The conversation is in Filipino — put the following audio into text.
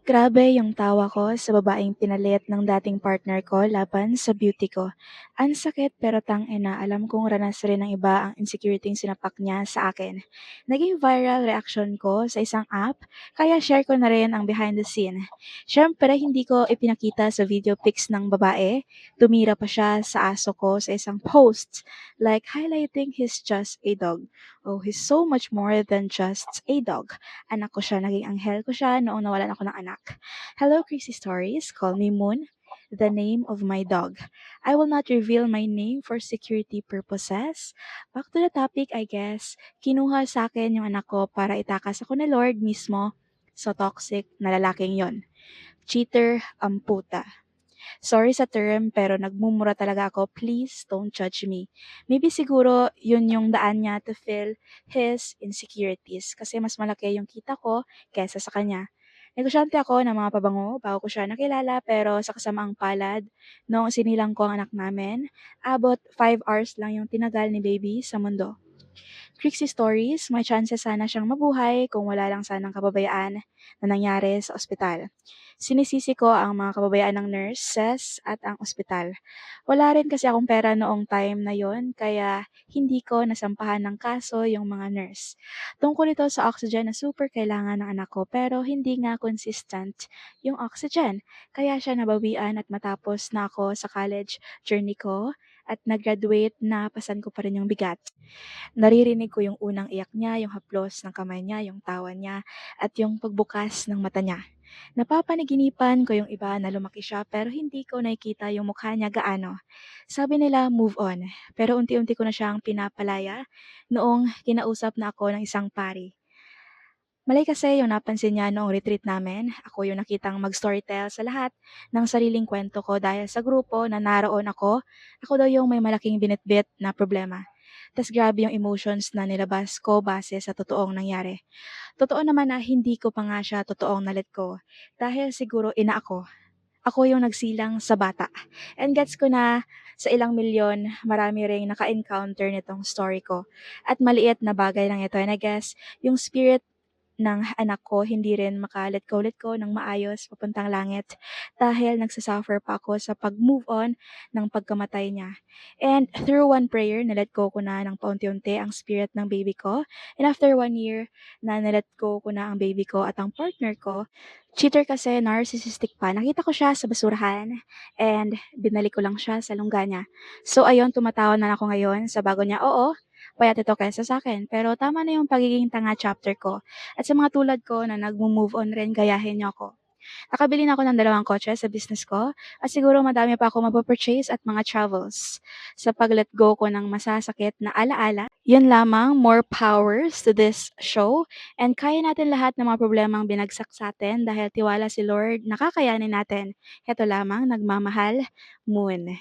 Grabe yung tawa ko sa babaeng pinalit ng dating partner ko laban sa beauty ko. Ang sakit pero tang-ina, alam kong ranas rin ng iba ang insecurity sinapak niya sa akin. Naging viral reaction ko sa isang app, kaya share ko na rin ang behind the scene. Siyempre, hindi ko ipinakita sa video pics ng babae. Tumira pa siya sa aso ko sa isang post, like highlighting he's just a dog. Oh, he's so much more than just a dog. Anak ko siya, naging anghel ko siya noong nawalan ako ng anak. Hello, Crazy Stories. Call me Moon, the name of my dog. I will not reveal my name for security purposes. Back to the topic, I guess. Kinuha sa akin yung anak ko para itakas ako ni Lord mismo sa toxic na lalaking yon. Cheater ang puta. Sorry sa term, pero nagmumura talaga ako. Please don't judge me. Maybe siguro yun yung daan niya to feel his insecurities kasi mas malaki yung kita ko kesa sa kanya. Negosyante ako ng mga pabango bago ko siya nakilala pero sa kasamaang palad, noong sinilang ko ang anak namin, abot 5 hours lang yung tinagal ni baby sa mundo. Trixie Stories, may chances sana siyang mabuhay kung wala lang sanang kababayaan na nangyari sa ospital. Sinisisi ko ang mga kababayaan ng nurses at ang ospital. Wala rin kasi akong pera noong time na yon, kaya hindi ko nasampahan ng kaso yung mga nurse. Tungkol ito sa oxygen na super kailangan ng anak ko pero hindi nga consistent yung oxygen. Kaya siya nabawian at matapos na ako sa college journey ko at nag-graduate na pasan ko pa rin yung bigat. Naririnig ko yung unang iyak niya, yung haplos ng kamay niya, yung tawa niya, at yung pagbukas ng mata niya. Napapanaginipan ko yung iba na lumaki siya pero hindi ko nakikita yung mukha niya gaano. Sabi nila move on, pero unti-unti ko na siyang pinapalaya noong kinausap na ako ng isang pari. Malay kasi yung napansin niya noong retreat namin, ako yung nakitang mag-storytell sa lahat ng sariling kwento ko dahil sa grupo na naroon ako daw yung may malaking binitbit na problema. Tas grabe yung emotions na nilabas ko base sa totoong nangyari. Totoo naman na hindi ko pa nga siya totoong nalit ko dahil siguro ina ako. Ako yung nagsilang sa bata. And gets ko na sa ilang milyon, marami ring naka-encounter nitong story ko. At maliit na bagay lang ito. And I guess, yung spirit ng anak ko hindi rin makalit ko ng maayos papuntang langit dahil nagsasuffer pa ako sa pag-move on ng pagkamatay niya. And through one prayer, nalet ko na ng paunti-unti ang spirit ng baby ko. And after 1 year, na nalet ko na ang baby ko at ang partner ko, cheater kasi, narcissistic pa. Nakita ko siya sa basurahan and binalik ko lang siya sa lungga niya. So ayun, tumatawa na ako ngayon sa bago niya. Oo, payat ito kaysa sa akin. Pero tama na yung pagiging tanga chapter ko. At sa mga tulad ko na nag-move on rin, gayahin niyo ako. Nakabili na ako ng 2 kotse sa business ko at siguro madami pa ako mapapurchase at mga travels. Sa pag-let go ko ng masasakit na alaala, yun lamang, more powers to this show and kaya natin lahat ng mga problemang binagsak sa atin dahil tiwala si Lord, nakakayanin natin. Heto lamang, nagmamahal, Moon.